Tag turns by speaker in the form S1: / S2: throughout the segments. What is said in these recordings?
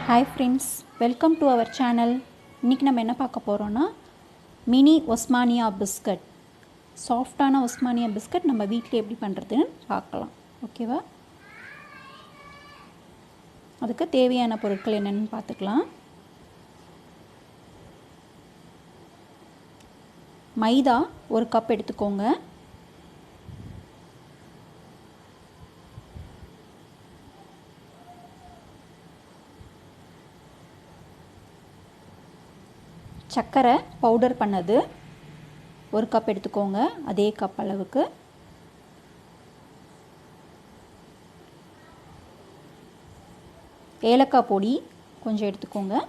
S1: Hi friends, welcome to our channel. இன்னைக்கு நம்ம என்ன பார்க்க போறோம்னா மினி ஒஸ்மானியா பிஸ்கட். சாஃப்ட்டான ஒஸ்மானியா பிஸ்கட் நம்ம வீட்ல எப்படி பண்றதுன்னு பார்க்கலாம். ஓகேவா? அதுக்கு தேவையான பொருட்கள் என்னன்னு பார்த்துக்கலாம். மைதா 1 கப் எடுத்துக்கோங்க. சக்கரை பவுடர் பண்ணது 1 கப் எடுத்துக்கோங்க, அதே கப் அளவுக்கு. ஏலக்காய் பொடி கொஞ்சம் எடுத்துக்கோங்க.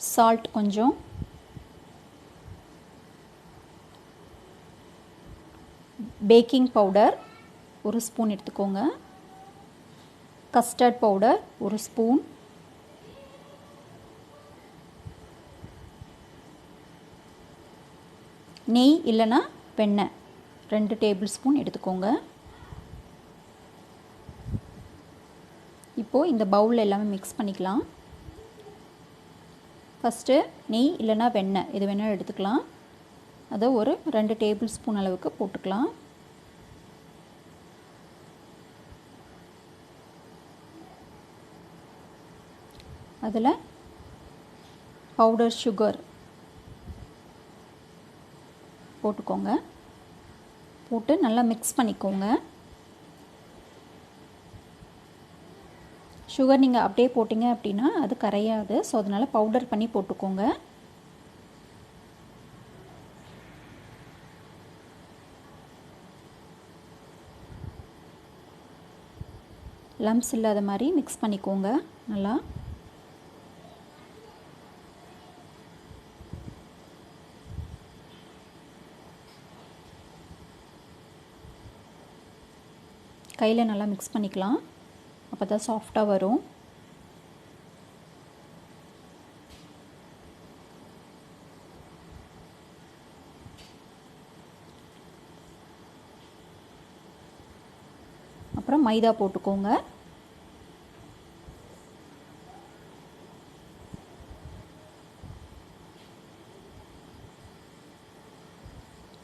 S1: சால்ட் கொஞ்சம். பேக்கிங் பவுடர் 1 ஸ்பூன் எடுத்துக்கோங்க. Custard powder 1 spoon. நெய் இல்லைன்னா வெண்ணெய் 2 டேபிள் ஸ்பூன் எடுத்துக்கோங்க. இப்போது இந்த பவுலில் எல்லாமே மிக்ஸ் பண்ணிக்கலாம். ஃபஸ்ட்டு நெய் இல்லைன்னா வெண்ணெய் எது வேணாலும் எடுத்துக்கலாம். அதை ஒரு 2 டேபிள் ஸ்பூன் அளவுக்கு போட்டுக்கலாம். அதில் பவுடர் சுகர் போட்டுக்கோங்க. போட்டு நல்லா மிக்ஸ் பண்ணிக்கோங்க. சுகர் நீங்கள் அப்படியே போட்டிங்க அப்படின்னா அது கரையாது. ஸோ அதனால் பவுடர் பண்ணி போட்டுக்கோங்க. லம்ப்ஸ் இல்லாத மாதிரி மிக்ஸ் பண்ணிக்கோங்க நல்லா. கையில் நல்லா மிக்ஸ் பண்ணிக்கலாம். அப்போ தான் சாஃப்டாக வரும். அப்புறம் மைதா போட்டுக்கோங்க.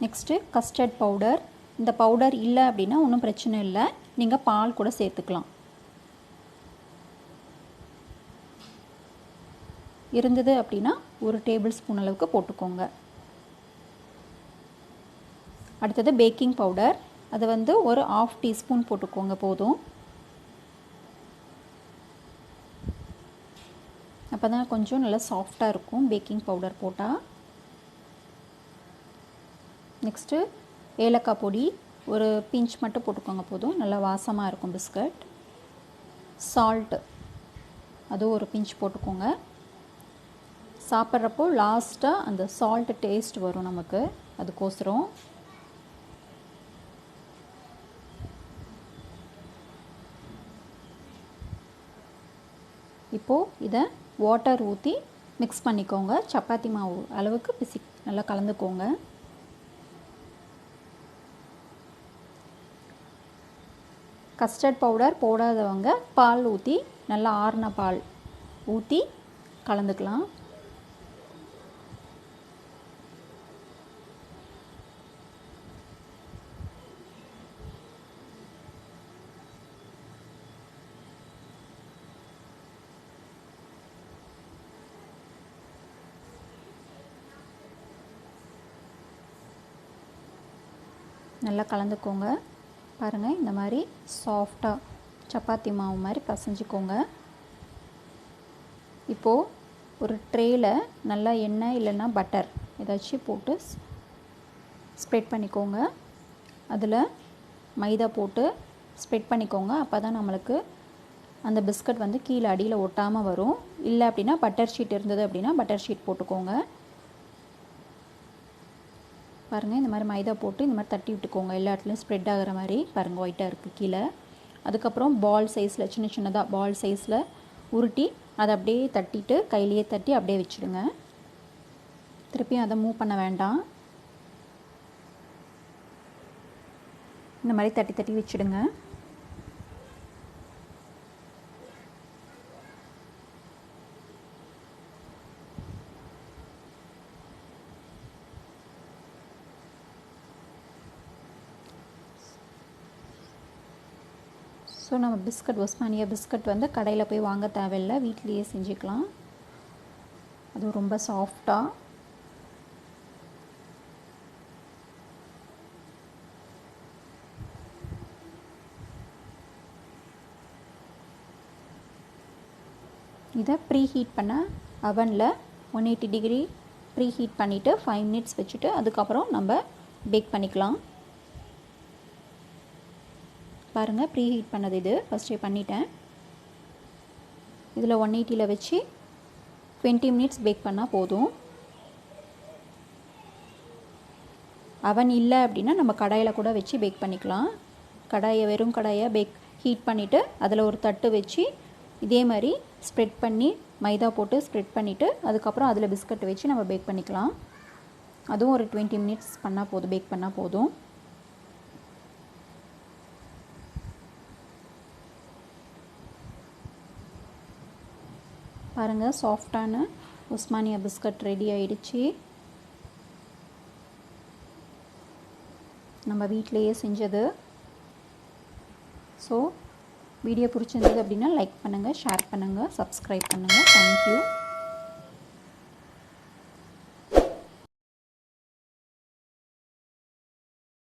S1: Next custard powder. இந்த பவுடர் இல்லை அப்படின்னா ஒன்றும் பிரச்சனை இல்லை, நீங்கள் பால் கூட சேர்த்துக்கலாம். இருந்தது அப்படின்னா 1 டேபிள் ஸ்பூன் அளவுக்கு போட்டுக்கோங்க. அடுத்தது பேக்கிங் பவுடர். அது வந்து ஒரு 1/2 டீஸ்பூன் போட்டுக்கோங்க போதும். அப்போ தான் கொஞ்சம் நல்லா சாஃப்டாக இருக்கும் பேக்கிங் பவுடர் போட்டால். நெக்ஸ்ட்டு ஏலக்காய் பொடி ஒரு பிஞ்ச் மட்டும் போட்டுக்கோங்க போதும், நல்லா வாசமாக இருக்கும் பிஸ்கட். சால்ட்டு அதுவும் ஒரு பிஞ்ச் போட்டுக்கோங்க. சாப்பிட்றப்போ லாஸ்ட்டாக அந்த சால்ட் டேஸ்ட் வரும் நமக்கு, அதுக்கோசரம். இப்போது இதை வாட்டர் ஊற்றி மிக்ஸ் பண்ணிக்கோங்க. சப்பாத்தி மாவு அளவுக்கு நல்லா கலந்துக்கோங்க. கஸ்டர்ட் பவுடர் போடாதவங்க பால் ஊற்றி, நல்லா ஆறின பால் ஊற்றி கலந்துக்கலாம். நல்லா கலந்துக்கோங்க. பாருங்கள், இந்த மாதிரி சாஃப்டாக சப்பாத்தி மாவு மாதிரி பசைஞ்சிக்கோங்க. இப்போது ஒரு ட்ரேயில் நல்லா எண்ணெய் இல்லைன்னா பட்டர் ஏதாச்சும் போட்டு ஸ்ப்ரெட் பண்ணிக்கோங்க. அதில் மைதா போட்டு ஸ்ப்ரெட் பண்ணிக்கோங்க. அப்போ தான் நம்மளுக்கு அந்த பிஸ்கட் வந்து கீழே அடியில் ஒட்டாமல் வரும். இல்லை அப்படின்னா பட்டர் ஷீட் இருந்தது அப்படின்னா பட்டர் ஷீட் போட்டுக்கோங்க. பாருங்கள், இந்த மாதிரி மைதா போட்டு இந்த மாதிரி தட்டி விட்டுக்கோங்க. எல்லா இடத்துலையும் ஸ்ப்ரெட் ஆகிற மாதிரி. பாருங்கள், ஒயிட்டாக இருக்குது கீழே. அதுக்கப்புறம் பால் சைஸில் சின்ன சின்னதாக பால் சைஸில் உருட்டி அதை அப்படியே தட்டிட்டு கையிலேயே தட்டி அப்படியே வச்சுடுங்க. திருப்பியும் அதை மூவ் பண்ண வேண்டாம். இந்த மாதிரி தட்டி தட்டி வச்சுடுங்க. ஸோ நம்ம பிஸ்கட் உஸ்மானியா பிஸ்கட் வந்து கடையில் போய் வாங்க தேவையில்லை, வீட்லேயே செஞ்சுக்கலாம். அது ரொம்ப சாஃப்டாக இதை ப்ரீ ஹீட் பண்ண அவனில் 180 டிகிரி ப்ரீ ஹீட் பண்ணிவிட்டு 5 மினிட்ஸ் வச்சுட்டு அதுக்கப்புறம் நம்ம பேக் பண்ணிக்கலாம். பாருங்கள், ப்ரீ ஹீட் பண்ணது இது ஃபஸ்ட்டே பண்ணிட்டேன். இதில் 180ல் வச்சு 20 மினிட்ஸ் பேக் பண்ணால் போதும். அவன் இல்லை அப்படின்னா நம்ம கடாயில் கூட வச்சு பேக் பண்ணிக்கலாம். வெறும் கடாயை ஹீட் பண்ணிவிட்டு அதில் ஒரு தட்டு வச்சு இதே மாதிரி ஸ்ப்ரெட் பண்ணி மைதா போட்டு ஸ்ப்ரெட் பண்ணிவிட்டு அதுக்கப்புறம் அதில் பிஸ்கட் வச்சு நம்ம பேக் பண்ணிக்கலாம். அதுவும் ஒரு 20 மினிட்ஸ் பண்ணால் போதும், பேக் பண்ணால் போதும். பாருங்கள், சாஃப்டான உஸ்மானியா பிஸ்கட் ரெடி ஆயிடுச்சு. நம்ம வீட்டிலையே செஞ்சது. ஸோ வீடியோ பிடிச்சிருந்தது அப்படின்னா லைக் பண்ணுங்கள், ஷேர் பண்ணுங்கள், சப்ஸ்கிரைப் பண்ணுங்கள். தேங்க்யூ.